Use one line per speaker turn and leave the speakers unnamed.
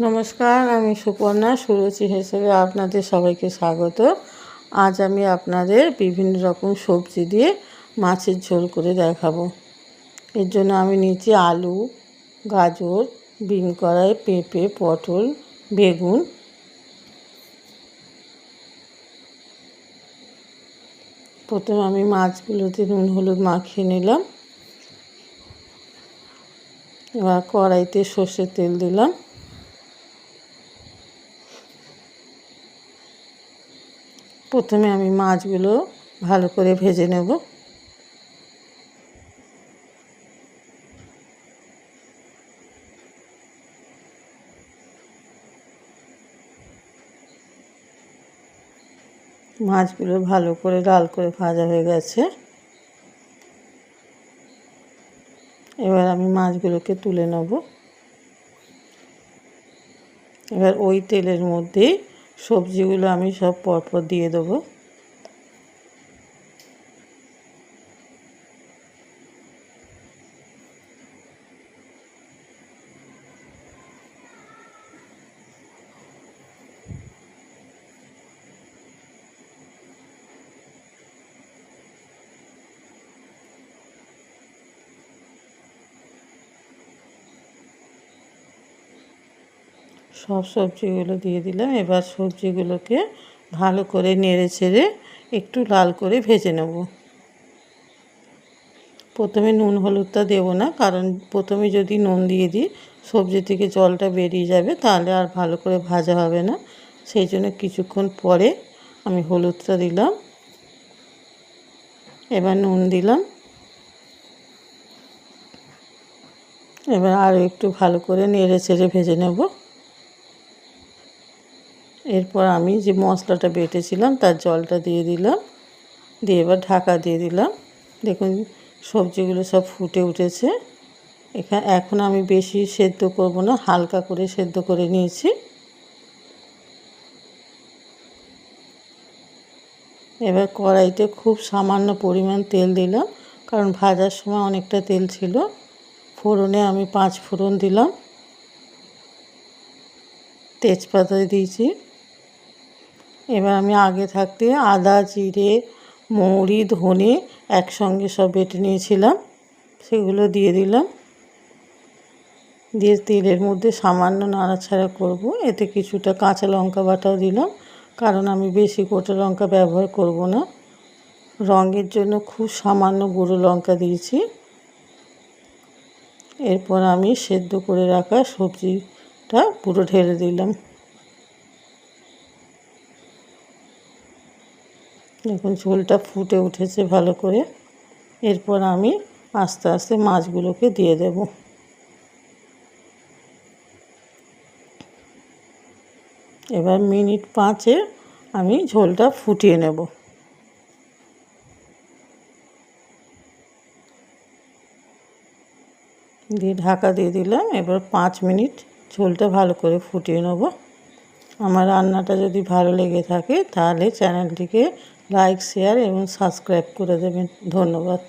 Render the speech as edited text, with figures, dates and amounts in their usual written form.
নমস্কার, আমি সুপর্ণা সুরুচি হিসেবে আপনাদের সবাইকে স্বাগত। আজ আমি আপনাদের বিভিন্ন রকম সবজি দিয়ে মাছের ঝোল করে দেখাবো। এর জন্য আমি নিয়েছি আলু, গাজর, বিন কড়াই, পেঁপে, পটল, বেগুন। প্রথমে আমি মাছগুলোতে নুন হলুদ মাখিয়ে নিলাম। এবার কড়াইতে সর্ষের তেল দিলাম। প্রথমে আমি মাছগুলো ভালো করে ভেজে নেব। মাছগুলো ভালো করে লাল করে ভাজা হয়ে গেছে। এবার আমি মাছগুলোকে তুলে নেব। এবার ওই তেলের মধ্যেই সবজিগুলো আমি সব পরপর দিয়ে দেবো। সব সবজিগুলো দিয়ে দিলাম। এবার সবজিগুলোকে ভালো করে নেড়ে ছেড়ে একটু লাল করে ভেজে নেব। প্রথমে নুন হলুদটা দেবো না, কারণ প্রথমে যদি নুন দিয়ে দিই সবজি থেকে জলটা বেরিয়ে যাবে, তাহলে আর ভালো করে ভাজা হবে না। সেই জন্য কিছুক্ষণ পরে আমি হলুদটা দিলাম। এবার নুন দিলাম। এবার আরও একটু ভালো করে নেড়ে ছেড়ে ভেজে নেব। এরপর আমি যে মশলাটা বেটেছিলাম তার জলটা দিয়ে দিলাম। দিয়ে এবার ঢাকা দিয়ে দিলাম। দেখুন সবজিগুলো সব ফুটে উঠেছে। এখন আমি বেশি সেদ্ধ করব না, হালকা করে সেদ্ধ করে নিয়েছি। এবার কড়াইতে খুব সামান্য পরিমাণ তেল দিলাম, কারণ ভাজার সময় অনেকটা তেল ছিল। ফোড়নে আমি 5 ফোড়ন দিলাম, তেজপাতা দিয়েছি। এবার আমি আগে থাকতে আদা, জিরে, মৌরি, ধনে একসঙ্গে সব বেটে নিয়েছিলাম, সেগুলো দিয়ে দিলাম। দিয়ে তেলের মধ্যে সামান্য নাড়াচাড়া করব। এতে কিছুটা কাঁচা লঙ্কা বাটাও দিলাম, কারণ আমি বেশি গোটা লঙ্কা ব্যবহার করব না। রঙের জন্য খুব সামান্য গুঁড়ো লঙ্কা দিয়েছি। এরপর আমি সেদ্ধ করে রাখা সবজিটা পুরো ঢেলে দিলাম। দেখুন ঝোলটা ফুটে উঠেছে ভালো করে। এরপর আমি আস্তে আস্তে মাছগুলোকে দিয়ে দেব। এবার মিনিট 5 আমি ঝোলটা ফুটিয়ে নেব। দিয়ে ঢাকা দিয়ে দিলাম। এবার 5 মিনিট ঝোলটা ভালো করে ফুটিয়ে নেব। আমার রান্নাটা যদি ভালো লেগে থাকে তাহলে চ্যানেলটিকে লাইক, শেয়ার এবং সাবস্ক্রাইব করে দেবেন। ধন্যবাদ।